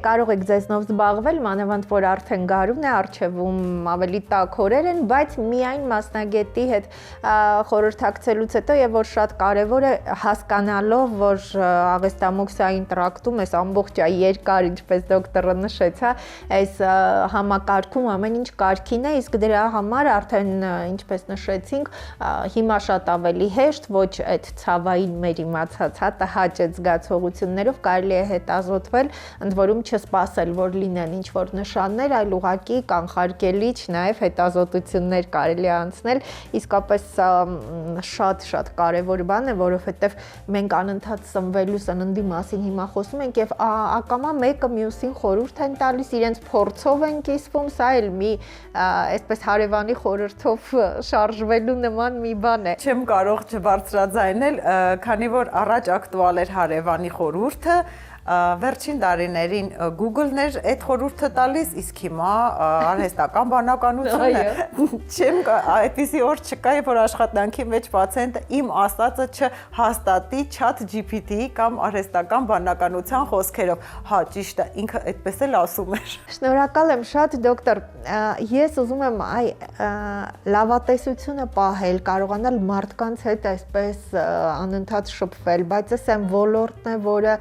[SPEAKER 2] կարող եք ձեզնով զբաղվել, մանավանդ որ արդեն գարուն է, առջևում ավելի տաք օրեր են, բայց միայն մասնագետի հետ խորհրդակցելուց հետո եւ որ շատ կարեւոր է հասկանալով, որ աղեստամոքսային տրակտում էս ամբողջ երկար, ինչպես դոկտորը նշեց, հա, այս համակարգում ամեն ինչ կարգին է, իսկ դրա համար արդեն ինչպես նշեցինք, հիմա շատ ավելի հեշտ, ոչ այդ ցավային մեր իմացած հա տհաճ զգացողություններով կարելի է հետազոտվել, ընդ որում չսպասել, որ լինեն ինչ-որ նշաններ, այլ ուղղակի կանխարգելիչ նաև հետազոտություններ կարելի է անցնել, իսկապես շատ կարևոր բան է, որովհետև մենք անընդհատ սնվելու սննդի մասին հիմա խոսում ենք եւ ակամա մեկը մյուսին խորհուրդ են տալիս, իրենց փորձով են կիսվում, սա էլ մի այսպես հարևանի խորհրդով շարժվելու նման մի բան է։
[SPEAKER 3] Չեմ կարող չբարձրաձայնել, քանի որ առաջ ակտուալ էր հարևանի խորհուրդը, վերջին տարիներին Google-ն էր այդ խորհուրդը տալիս, իսկ հիմա արհեստական բանականությունը չեմ այդպիսի օր չկա, երբ որ աշխատանքի մեջ պացիենտը իմ ասածը չհաստատի ChatGPT-ի կամ արհեստական բանականության խոսքերով, հա ճիշտ է, ինքը այդպես էլ ասում էր։
[SPEAKER 2] Շնորհակալ եմ շատ դոկտոր, ես ուզում եմ լավատեսությունը պահել, կարողանալ մարդկանց հետ այսպես անընդհատ շփվել, բայց այս այն ոլորտն է, որը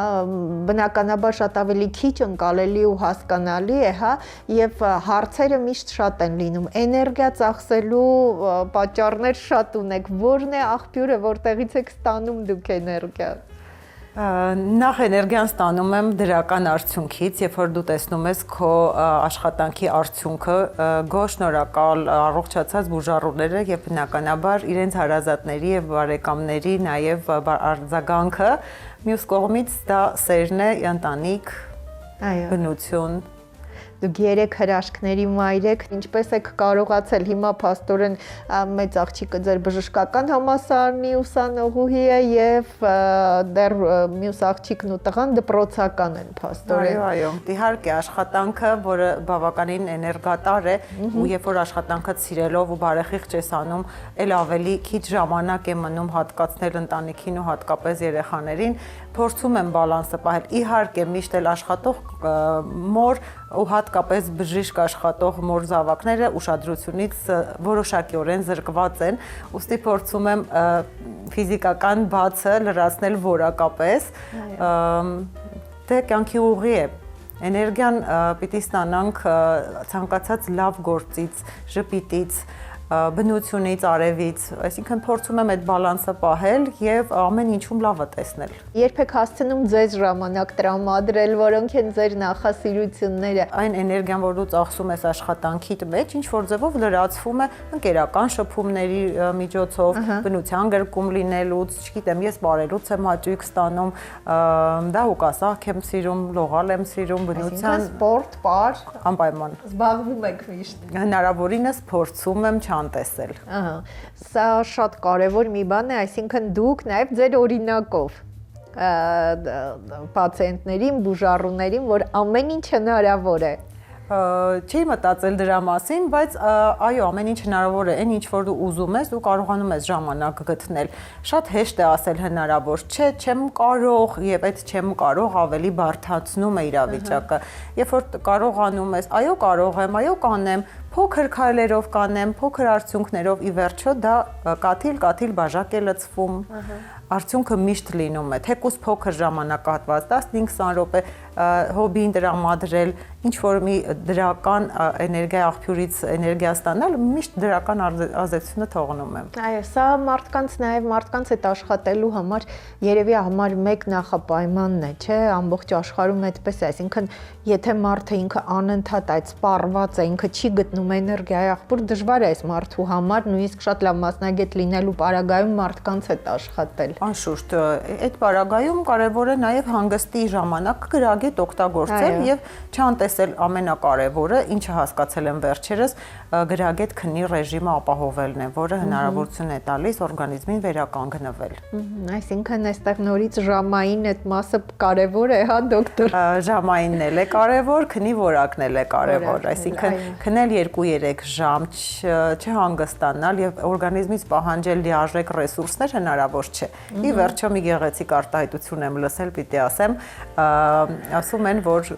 [SPEAKER 2] բնականաբար շատ ավելի քիչ ընկալելի ու հասկանալի է, հա, եւ հարցերը միշտ շատ են լինում։ Էներգիա ծախսելու պատճառներ շատ ունեք։ Որն է աղբյուրը, որտեղից եք ստանում դուք էներգիա։
[SPEAKER 3] Նախ էներգիան ստանում եմ դրական արդյունքից, երբ որ դու տեսնում ես քո աշխատանքի արդյունքը, գոհ շնորհակալ առողջացած բուժառուները եւ բնականաբար իրենց հարազատների եւ բարեկամների նաեւ արձագանքը, մյուս կողմից դա սերն է, ընտանիք, բնություն։
[SPEAKER 2] Դուք 3 հրաշքների մայր եք, ինչպես եք կարողացել հիմա փաստորեն մեծ աղջիկը ձեր բժշկական համալսարանի ուսանողուհի է եւ դեռ մյուս աղջիկն ու տղան դպրոցական են փաստորեն։
[SPEAKER 3] Այո, իհարկե աշխատանքը, որը բավականին էներգատար է, ու երբ որ աշխատանքը սիրելով ու բարեխիղճ ես անում, ել ավելի քիչ ժամանակ է մնում հատկացնել ընտանիքին ու հատկապես երեխաներին, փորձում եմ բալանսը պահել։ Իհարկե միշտ էլ աշխատող մոր ու հատկապես բժիշկ աշխատող մոր զավակները ուշադրությունից որոշակիորեն զրկված են, ուստի փորձում եմ ֆիզիկական բացը լրացնել որակապես, դե կյանքի ուղի է։ Էներգիան պիտի ստանանք ցանկացած լավ գործից, ժպիտից, բնությունից, արևից, այսինքն փորձում եմ այդ բալանսը պահել եւ ամեն ինչում լավը տեսնել։
[SPEAKER 2] Երբեք հասցնում ձեզ ժամանակ տրամադրել, որոնք են ձեր նախասիրությունները։
[SPEAKER 3] Այն էներգիան, որ դու ծախսում ես աշխատանքիդ մեջ, ինչ որ ձևով լրացվում է ընկերական շփումների միջոցով, բնության գրկում լինելուց, չգիտեմ, ես բարելուց եմ հաճույք ստանում, դա ուկասահք եմ սիրում, լողալ եմ սիրում, բնության,
[SPEAKER 2] սպորտ, պար,
[SPEAKER 3] անպայման։
[SPEAKER 2] Զբաղվում եք միշտ։
[SPEAKER 3] Հնարավորինս փորձում եմ տեսել։
[SPEAKER 2] Սա շատ կարևոր մի բան է, այսինքն դուք նաև ձեր օրինակով պացիենտներին, բուժառուներին, որ ամեն ինչ հնարավոր է։
[SPEAKER 3] Չի մտածել դրա մասին, բայց այո, ամեն ինչ հնարավոր է, այն ինչ որ դու ուզում ես, դու կարողանում ես ժամանակ գտնել։ Շատ հեշտ է ասել հնարավոր չէ, չեմ կարող, եւ այդ չեմ կարող ավելի բարդացնում է իրավիճակը։ Երբ որ կարողանում ես, այո, կարող եմ, այո, կանեմ, փոքր քայլերով կանեմ, փոքր արդյունքներով ի վերջո դա կաթիլ բաժակ է լցվում։ Արդյունքը միշտ լինում է, թեկուզ փոքր ժամանակահատված, 15-20 րոպե հոբին տրամադրել, ինչ որ մի դրական էներգիա աղբյուրից էներգիա ստանալ, միշտ դրական ազդեցությունը թողնում եմ։
[SPEAKER 2] Այո, սա մարդկանց հետ աշխատելու համար երևի համար մեկ նախապայմանն է, չէ, ամբողջ աշխարհում այդպես է, այսինքն եթե մարդը ինքը անընդհատ այդ սպառված է, ինքը չի գտնում գտնում էներգիայի աղբյուր դժվար է այս մարդու համար, նույնիսկ շատ լավ մասնագետ լինելու պարագայում մարդկանց հետ աշխատել։
[SPEAKER 3] Անշուշտ, այդ պարագայում կարևոր է նաև հանգստի ժամանակ գրագետ օգտագործել եւ չանտեսել ամենակարևորը, ինչը հասկացել եմ վերջերս, գրագետ քնի ռեժիմը ապահովելն է, որը հնարավորություն է տալիս օրգանիզմին վերականգնվել։
[SPEAKER 2] Այսինքն այստեղ նորից ժամային այդ մասը կարևոր է, հա, դոկտոր։
[SPEAKER 3] Ժամայինն էլ է կարևոր, քնի որակն էլ է կարևոր, այսինքն քնել 2-3 ժամ, չհանգստանալ եւ օրգանիզմից պահանջել լիարժեք ռեսուրսներ հնարավոր չէ։ Ի վերջո մի գեղեցիկ արտահայտություն եմ լսել, պիտի ասեմ, ասում են, որ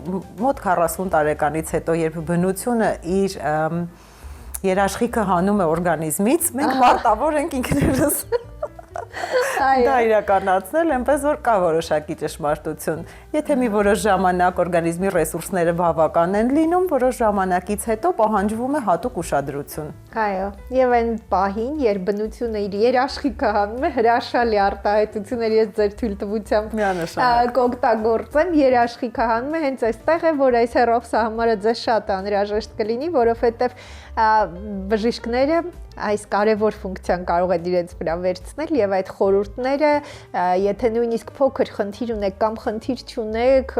[SPEAKER 3] մոտ 40 տարեկանից հետո, երբ բնությունը իր երաշխիքը հանում է օրգանիզմից, մենք պարտավոր ենք ինքներս դա իրականացնել, այնպես որ կա որոշակի ճշմարտություն։ Եթե մի որոշ ժամանակ օրգանիզմի ռեսուրսները բավական են լինում, որոշ ժամանակից հետո պահանջվում է հատուկ ուշադրություն։
[SPEAKER 2] Այո, եւ այն պահին, երբ բնությունը իր երաշխիքը հանում է, հրաշալի արտահայտություններ ես ձեր թույլտվությամբ կօգտագործեմ, երաշխիքը հանում է հենց այստեղ է, որ այս հերոսը համարը ձեզ շատ անհրաժեշտ կլինի, որովհետեւ բժիշկները այս կարևոր ֆունկցիան կարող են իրենց վրա վերցնել եւ այդ խորհուրդները, եթե նույնիսկ փոքր խնդիր ունեք կամ խնդիր չունեք,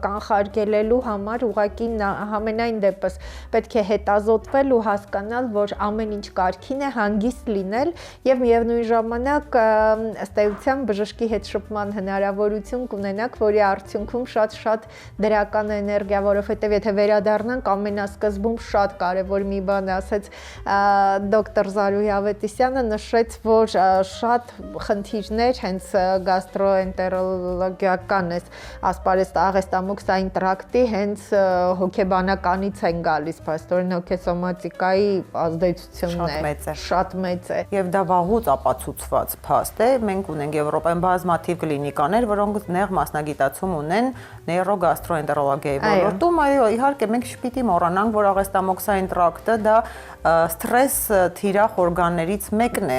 [SPEAKER 2] կանխարգելելու համար ուղղակի համենայն դեպս պետք է հետազոտվել ու հասկանալ, որ ամեն ինչ կարգին է, հանգիստ լինել եւ միևնույն ժամանակ ըստ էության բժշկի հետ շփման հնարավորություն կունենաք, որի արդյունքում շատ դրական էներգիա, որովհետեւ եթե վերադառնանք ամենասկզբում շատ կարևոր մի բան ասեց դոկտոր Զարուհի Ավետիսյանը, նշեց, որ շատ խնդիրներ հենց գաստրոենտերոլոգիական ասպարեզ աղեստամոքսային տրակտի հենց հոգեբանականից են գալիս, փաստորեն հոգեսոմատիկայի ազդեցությունն է շատ մեծ է։
[SPEAKER 3] Եվ դա վաղուց ապացուցված փաստ է։ Մենք ունենք Եվրոպայում բազմաթիվ կլինիկաներ, որոնք նեղ մասնագիտացում ունեն նեյրոգաստրոենտերոլոգիայի ոլորտում։ Այո, իհարկե մենք չպիտի մոռանանք, որ աղեստամոքսային տրակտը դա ստրես թիրախ օրգաններից մեկն է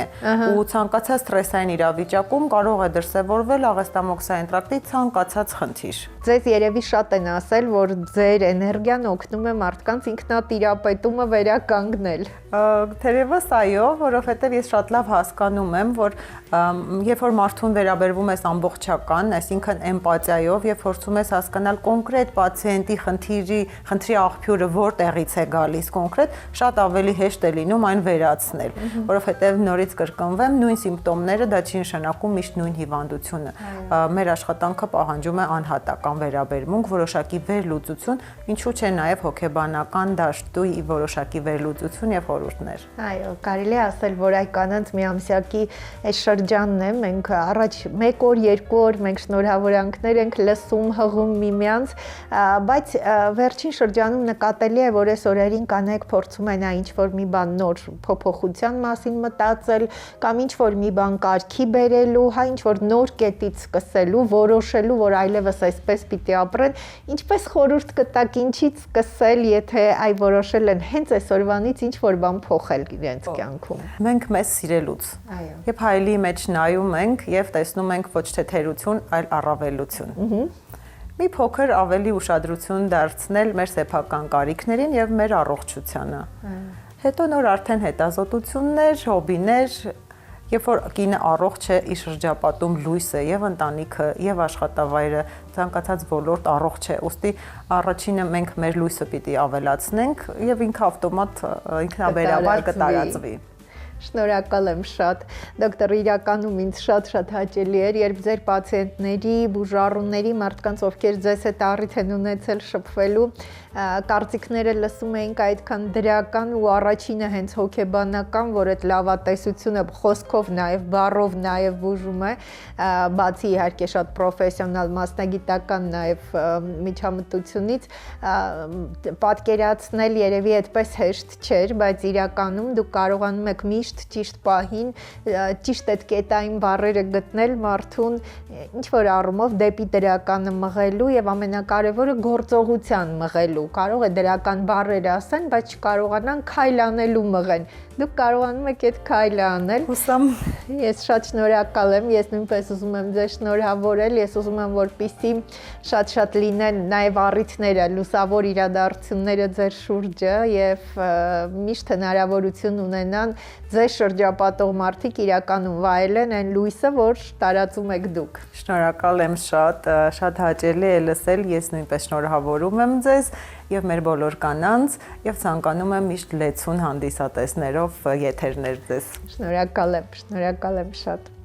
[SPEAKER 3] ու ցանկացած ստրեսային իրավիճակում կարող է դրսևորվել աղեստամոքսային տրակտի ցանկացած խնդիր։
[SPEAKER 2] Ձեզ երևի շատ են ասել, որ ձեր էներգիան օգնում է մարդկանց ինքնատիրապետումը վերականգնել։
[SPEAKER 3] Թերևս այո, որովհետև ես շատ լավ հասկանում եմ, որ երբ որ մարդուն վերաբերվում ես ամբողջական, այսինքն էմպաթիայով եւ փորձում ես հասկանալ կոնկրետ պացիենտի խնդրի աղբյուրը որտեղից է գալիս կոնկրետ, շատ ավելի հեշտ է լինում այն վերացնել, որովհետև նորից կրկնվեմ, նույն սիմպտոմները դա չի նշանակում միշտ նույն հիվանդությունը։ Մեր աշխատանքը պահանջում է անհատական վերաբերմունք, որոշակի վերլուծություն, ինչու՞ չէ նաև հոգեբանական դաշտի որոշակի վերլուծություն եւ խորհուրդներ։
[SPEAKER 2] Այո, կարելի է ասել, որ այ կանանց միամսյակի այս շրջանն է, մենք առաջ 1 օր, 2 օր մենք շնորհավորանքներ ենք լսում, հղում միմյանց, բայց վերջին շրջանում նկատելի է, որ այս օրերին կանայք փորձում են ինչ որ մի բան նոր փոփոխության մասին մտածել կամ ինչ որ մի բան կարգի բերելու, հա ինչ որ նոր կետից սկսելու, որոշելու, որ այլևս այսպես պիտի ապրեն, ինչպես խորհուրդ կտակ ինչից սկսել, եթե այ որոշել են հենց այսօրվանից ինչ որ բան փոխել իրենց կյանքում։
[SPEAKER 3] Մենք մեզ սիրելուց։
[SPEAKER 2] Այո։
[SPEAKER 3] Երբ հայելի մեջ նայում ենք եւ տեսնում ենք ոչ թե թերություն, այլ առավելություն։ Մի փոքր ավելի ուշադրություն դարձնել մեր սեփական կարիքներին եւ մեր առողջությանը։ Հետո նոր արդեն հետազոտություններ, հոբիներ, երբ որ կինը առողջ է, իր շրջապատում լույս է եւ ընտանիքը եւ աշխատավայրը, ցանկացած ոլորտ առողջ է, ուստի առաջինը մենք մեր լույսը պիտի ավելացնենք եւ ինքը ավտոմատ ինքնաբերաբար կտարածվի։
[SPEAKER 2] Շնորհակալ եմ շատ, դոկտոր, իրականում ինձ շատ հաճելի էր, երբ ձեր պացիենտների, բուժառուների, մարդկանց, ովքեր ձեզ հետ առիթ են ունեցել շփվելու, կարծիքները լսում էինք այդքան դրական ու առաջինը հենց հոգեբանական, որ այդ լավատեսությունը խոսքով նաև բառով նաև բուժում է, բացի իհարկե շատ պրոֆեսիոնալ մասնագիտական նաև միջամտությունից, պատկերացնել երևի այդպես հեշտ չէր, բայց իրականում դուք կարողանում եք միշտ ճիշտ պահին, ճիշտ այդ կետային բառերը գտնել մարդուն ինչ որ առումով դեպի դրականը մղելու եւ ամենակարևորը գործողության մղելու անելու, կարող է դրական բառեր ասեն, բայց չկարողանան քայլ անելու մղեն։ Դուք կարողանում եք այդ քայլը անել։
[SPEAKER 3] Հուսամ
[SPEAKER 2] Ես շատ շնորհակալ եմ, ես նույնպես ուզում եմ ձեզ շնորհավորել, ես ուզում եմ, որպեսզի շատ լինեն նաև առիթները, լուսավոր իրադարձությունները ձեր շուրջը եւ միշտ հնարավորություն ունենան ձեզ շրջապատող մարդիկ իրականում վայելեն այն լույսը, որ տարածում եք դուք։
[SPEAKER 3] Շնորհակալ եմ շատ հաճելի է լսել, ես նույնպես շնորհավորում եմ ձեզ եւ մեր բոլոր կանանց եւ ցանկանում եմ միշտ լեցուն հանդիսատեսներով եթերներ ձեզ։
[SPEAKER 2] Շնորհակալ եմ շատ։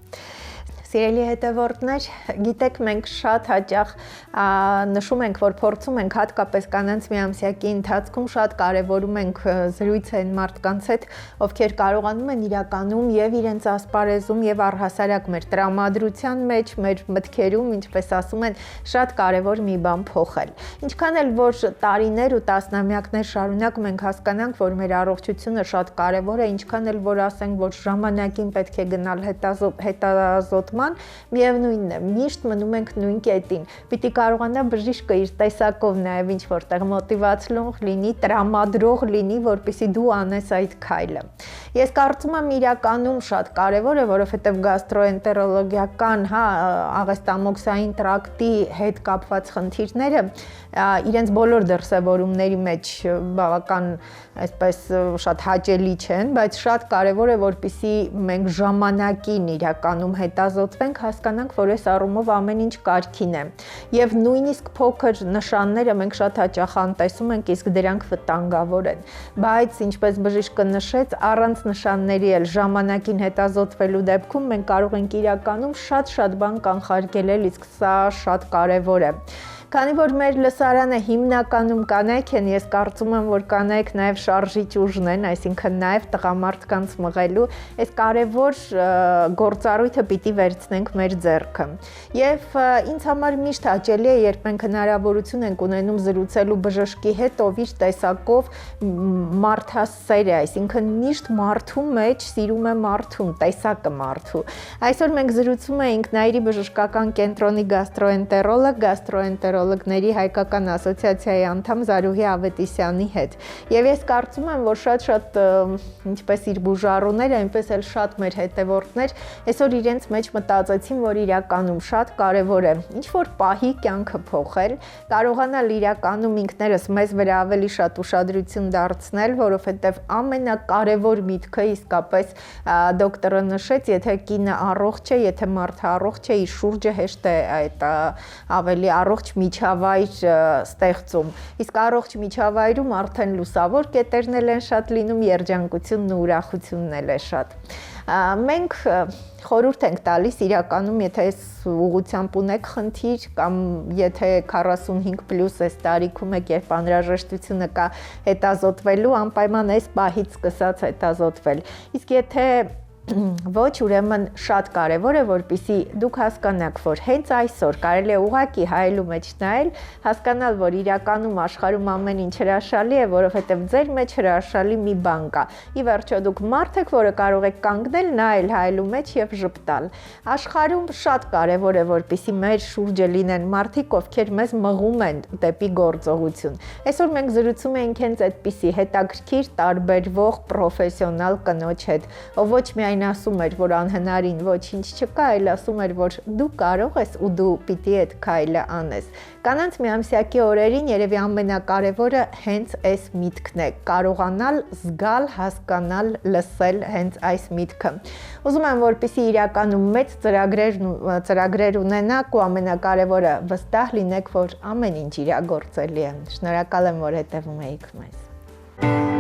[SPEAKER 2] Սիրելի հետևորդներ, գիտեք, մենք շատ հաճախ նշում ենք, որ փորձում ենք հատկապես կանանց միամսյակի ընթացքում շատ կարևորում ենք զրույցը այն մարդկանց հետ, ովքեր կարողանում են իրականում եւ իրենց ասպարեզում եւ առհասարակ մեր տրամադրության մեջ, մեր մտքերում, ինչպես ասում են, շատ կարևոր մի բան փոխել։ Ինչքան էլ որ տարիներ ու տասնամյակներ շարունակ մենք հասկանանք, որ մեր առողջությունը շատ կարևոր է, ինչքան էլ որ ասենք, որ ժամանակին պետք է գնալ հետազոտման, միևնույնն է, միշտ մնում ենք նույն կետին։ Պիտի կարողանա բժիշկը իր տեսակով նաև ինչ որտեղ մոտիվացնող լինի, տրամադրող լինի, որպեսզի դու անես այդ քայլը։ Ես կարծում եմ իրականում շատ կարևոր է, որովհետև գաստրոենտերոլոգիական, աղեստամոքսային տրակտի հետ կապված խնդիրները իրենց բոլոր դրսևորումների մեջ բավական այսպես շատ հաճելի չեն, բայց շատ կարևոր է, որպեսզի մենք ժամանակին իրականում հետազոտվենք, հասկանանք, որ այս առումով ամեն ինչ կարգին է։ Եվ նույնիսկ փոքր նշանները մենք շատ հաճախ անտեսում ենք, իսկ դրանք վտանգավոր են։ Բայց ինչպես բժիշկը նշեց, առանց նշանների էլ ժամանակին հետազոտվելու դեպքում մենք կարող ենք իրականում շատ բան կանխարգելել, իսկ սա շատ կարևոր է։ Քանի որ մեր լսարանը հիմնականում կանայք են, ես կարծում եմ, որ կանայք նաև շարժիչ ուժն են, այսինքն նաև տղամարդկանց մղելու, այս կարևոր գործառույթը պիտի վերցնենք մեր ձեռքը։ Եվ ինձ համար միշտ հաճելի է, երբ մենք հնարավորություն ենք ունենում զրուցելու բժշկի հետ, ով իր տեսակով մարդասեր է, այսինքն միշտ մարդու մեջ սիրում է մարդուն, տեսակը մարդու։ Այսօր մենք զրուցում էինք Նաիրի բժշկական կենտրոնի գաստրոենտերոլոգների հայկական ասոցիացիայի անդամ Զարուհի Ավետիսյանի հետ։ Եվ ես կարծում եմ, որ շատ ինչպես իր բուժառուները, այնպես էլ շատ մեր հետևորդներ այսօր իրենց մեջ մտածեցին, որ իրականում շատ կարևոր է ինչ որ պահի կյանքը փոխել, կարողանալ իրականում ինքներս մեզ վրա ավելի շատ ուշադրություն դարձնել, որովհետև ամենակարևոր միտքը իսկապես դոկտորը նշեց, եթե կինը առողջ է, եթե մարդը առողջ է, իր շուրջը հեշտ է այդ ավելի առողջ միջավայր ստեղծում։ Իսկ առողջ միջավայրում արդեն լուսավոր կետերն են շատ լինում, երջանկությունն ու ուրախությունն էլ է շատ։ Մենք խորհուրդ ենք տալիս իրականում, եթե այս ուղղությամբ ունեք խնդիր կամ եթե 45+ այս տարիքում եք, երբ անհրաժեշտությունը կա հետազոտվելու, անպայման այս պահից սկսած հետազոտվել։ Իսկ եթե ոչ, ուրեմն շատ կարևոր է, որպեսզի դուք հասկանաք, որ հենց այսօր կարելի է ուղղակի հայելու մեջ նայել, հասկանալ, որ իրականում աշխարհում ամեն ինչ հրաշալի է, որովհետև ձեր մեջ հրաշալի մի բան կա։ Ի վերջո դուք մարդ եք, որը կարող եք կանգնել, նայել հայելու մեջ եւ ժպտալ։ Աշխարհում շատ կարևոր է, որպեսզի մեր շուրջը լինեն մարդիկ, ովքեր մեզ մղում են դեպի գործողություն։ Այսօր մենք զրուցում ենք հենց այդպիսի հետաքրքիր տարբերվող պրոֆեսիոնալ կնոջ հետ, ով ոչ միայն ասում էր, որ անհնարին ոչինչ չկա, այլ ասում էր, որ դու կարող ես ու դու պիտի այդ քայլը անես։ Կանանց միամսյակի օրերին երևի ամենակարևորը հենց այս միտքն է՝ կարողանալ զգալ, հասկանալ, լսել հենց այս միտքը։ Ուզում եմ, որպեսզի իրականում մեծ ծրագրեր ունենաք ու ամենակարևորը վստահ լինեք, որ ամեն ինչ իրագործելի է։ Շնորհակալ եմ, որ հետևում եք մեզ։